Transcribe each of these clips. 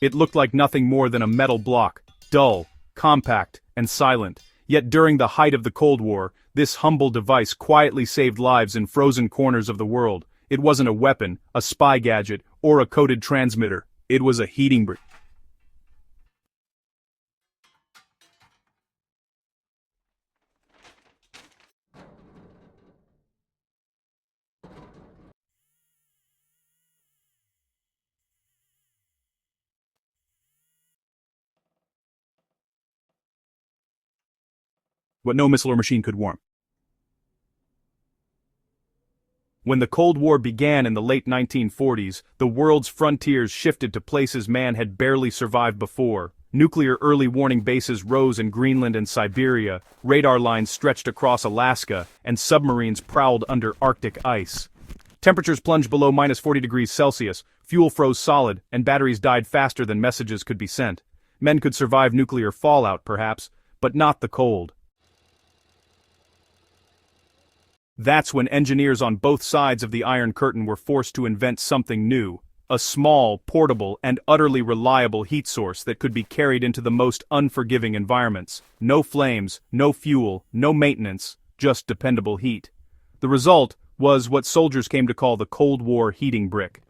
It looked like nothing more than a metal block, dull, compact, and silent. Yet during the height of the Cold War, this humble device quietly saved lives in frozen corners of the world. It wasn't a weapon, a spy gadget, or a coded transmitter. It was a heating brick. What no missile or machine could warm. When the Cold War began in the late 1940s, the world's frontiers shifted to places man had barely survived before. Nuclear early warning bases rose in Greenland and Siberia, radar lines stretched across Alaska, and submarines prowled under Arctic ice. Temperatures plunged below minus 40 degrees Celsius, fuel froze solid, and batteries died faster than messages could be sent. Men could survive nuclear fallout, perhaps, but not the cold. That's when engineers on both sides of the Iron Curtain were forced to invent something new. A small, portable, and utterly reliable heat source that could be carried into the most unforgiving environments. No flames, no fuel, no maintenance, just dependable heat. The result was what soldiers came to call the Cold War heating brick.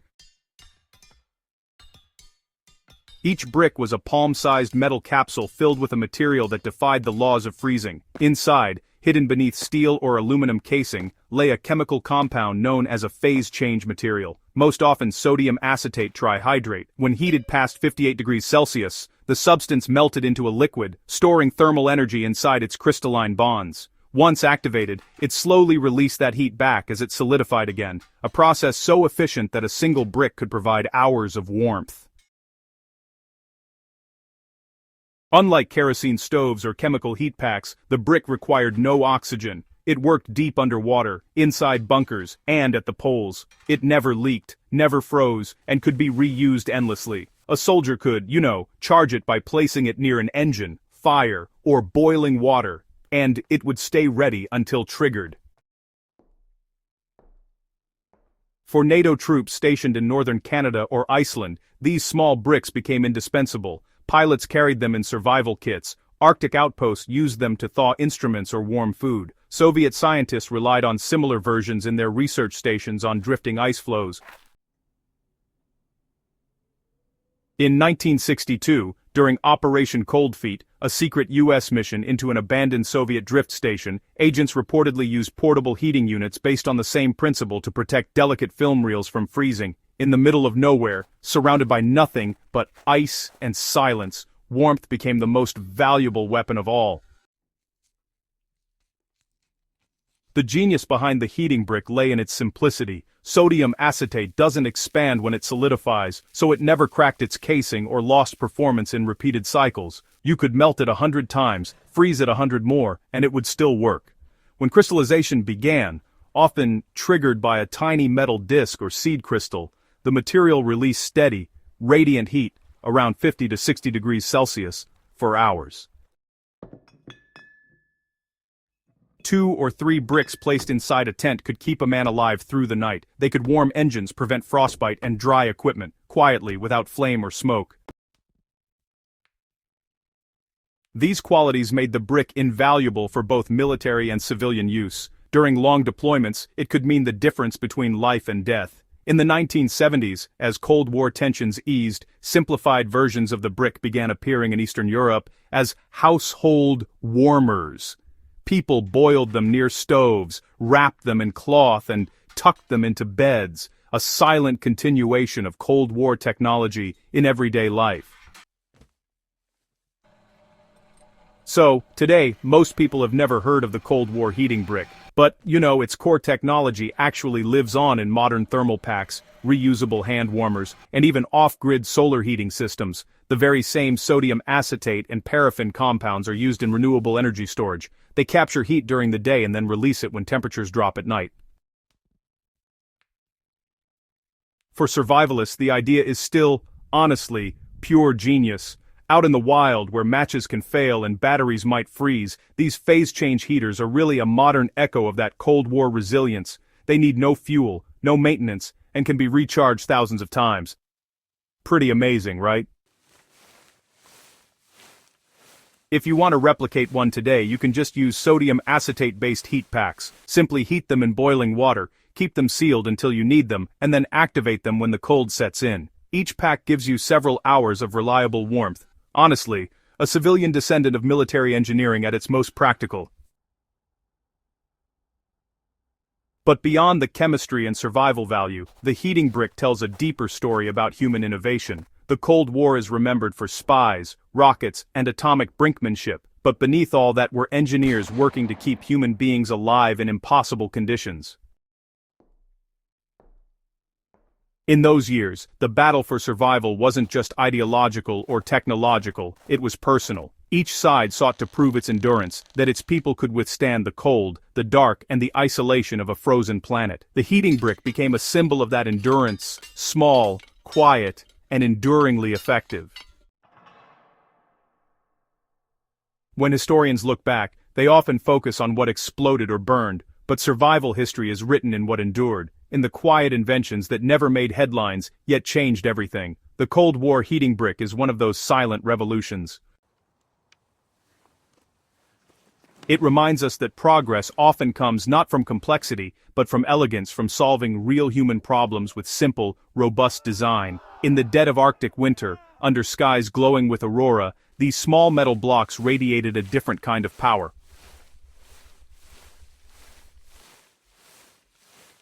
Each brick was a palm-sized metal capsule filled with a material that defied the laws of freezing. Inside, hidden beneath steel or aluminum casing, lay a chemical compound known as a phase change material, most often sodium acetate trihydrate. When heated past 58 degrees Celsius, the substance melted into a liquid, storing thermal energy inside its crystalline bonds. Once activated, it slowly released that heat back as it solidified again, a process so efficient that a single brick could provide hours of warmth. Unlike kerosene stoves or chemical heat packs, the brick required no oxygen. It worked deep underwater, inside bunkers, and at the poles. It never leaked, never froze, and could be reused endlessly. A soldier could, charge it by placing it near an engine, fire, or boiling water, and it would stay ready until triggered. For NATO troops stationed in northern Canada or Iceland, these small bricks became indispensable. Pilots carried them in survival kits. Arctic outposts used them to thaw instruments or warm food. Soviet scientists relied on similar versions in their research stations on drifting ice floes. In 1962, during Operation Cold Feet, a secret U.S. mission into an abandoned Soviet drift station, agents reportedly used portable heating units based on the same principle to protect delicate film reels from freezing. In the middle of nowhere, surrounded by nothing but ice and silence, warmth became the most valuable weapon of all. The genius behind the heating brick lay in its simplicity. Sodium acetate doesn't expand when it solidifies, so it never cracked its casing or lost performance in repeated cycles. You could melt it 100 times, freeze it 100 more, and it would still work. When crystallization began, often triggered by a tiny metal disc or seed crystal, the material released steady, radiant heat, around 50 to 60 degrees Celsius, for hours. 2 or 3 bricks placed inside a tent could keep a man alive through the night. They could warm engines, prevent frostbite, and dry equipment, quietly, without flame or smoke. These qualities made the brick invaluable for both military and civilian use. During long deployments, it could mean the difference between life and death. In the 1970s, as Cold War tensions eased, simplified versions of the brick began appearing in Eastern Europe as household warmers. People boiled them near stoves, wrapped them in cloth, and tucked them into beds, a silent continuation of Cold War technology in everyday life. So, today, most people have never heard of the Cold War heating brick. But, its core technology actually lives on in modern thermal packs, reusable hand warmers, and even off-grid solar heating systems. The very same sodium acetate and paraffin compounds are used in renewable energy storage. They capture heat during the day and then release it when temperatures drop at night. For survivalists, the idea is still, honestly, pure genius. Out in the wild, where matches can fail and batteries might freeze, these phase-change heaters are really a modern echo of that Cold War resilience. They need no fuel, no maintenance, and can be recharged thousands of times. Pretty amazing, right? If you want to replicate one today, you can just use sodium acetate-based heat packs. Simply heat them in boiling water, keep them sealed until you need them, and then activate them when the cold sets in. Each pack gives you several hours of reliable warmth. Honestly, a civilian descendant of military engineering at its most practical. But beyond the chemistry and survival value, the heating brick tells a deeper story about human innovation. The Cold War is remembered for spies, rockets, and atomic brinkmanship, but beneath all that were engineers working to keep human beings alive in impossible conditions. In those years, the battle for survival wasn't just ideological or technological, it was personal. Each side sought to prove its endurance, that its people could withstand the cold, the dark, and the isolation of a frozen planet. The heating brick became a symbol of that endurance, small, quiet, and enduringly effective. When historians look back, they often focus on what exploded or burned, but survival history is written in what endured, in the quiet inventions that never made headlines, yet changed everything. The Cold War heating brick is one of those silent revolutions. It reminds us that progress often comes not from complexity, but from elegance, from solving real human problems with simple, robust design. In the dead of Arctic winter, under skies glowing with aurora, these small metal blocks radiated a different kind of power.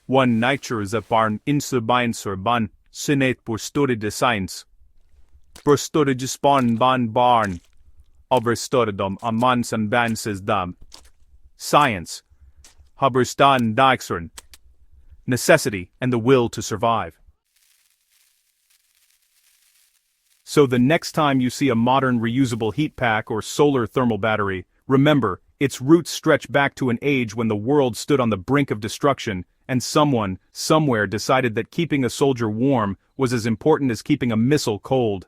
One nature is a barn insurbinsurban, sinet por stode designs. Per stode gespan ban barn. Overstordom a mans and banses dam. Science. Haberstan Dijksern. Necessity and the will to survive. So the next time you see a modern reusable heat pack or solar thermal battery, remember, its roots stretch back to an age when the world stood on the brink of destruction, and someone, somewhere decided that keeping a soldier warm was as important as keeping a missile cold.